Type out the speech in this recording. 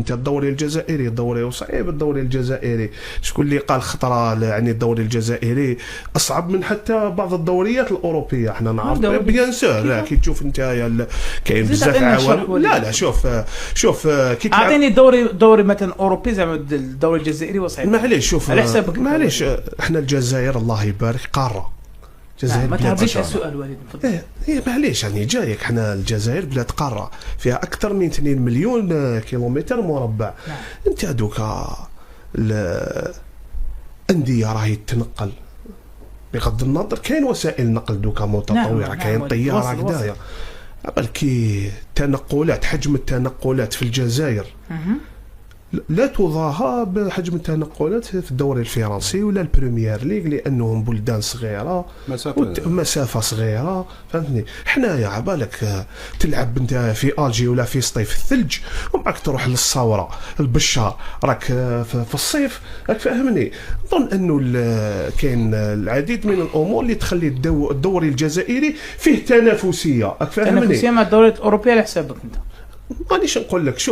انت الدوري الجزائري دوري صعيب. الدوري الجزائري شكون اللي قال خطره يعني الدوري الجزائري اصعب من حتى بعض الدوريات الاوروبيه. احنا نعرف بيان سور كي تشوف انت كاين بزاف عوامل. لا شوف كي اعطيني دوري مثلا اوروبي زعما الدوري الجزائري وصعيب. معليش شوف على حسابك معليش احنا الجزائر الله يبارك قاره. الجزائر ما تهضريش على السؤال وليد ايه معليش يعني جايك. حنا الجزائر بلاد قاره فيها اكثر من 2 مليون كيلومتر مربع. انت دوكا الانديه راهي تنقل بغض النظر كاين وسائل نقل دوكا متطوره. كاين طياره كدايا بالكي تنقلات حجم التنقلات في الجزائر لا تضاهى بحجم التنقلات في الدوري الفرنسي ولا البريمير ليغ لانهم بلدان صغيره مسافه صغيره. فهمتني حنايا عبالك تلعب انت في الجي ولا في سطيف في الثلج ومعك تروح للصوره البشار راك في الصيف راك فاهمني. نظن انه كاين العديد من الامور اللي تخلي الدوري الجزائري فيه تنافسيه. راك فاهمني تنافسيه مع الدوريات الاوروبيه على حسابك انت. مانيش نقول لك شوف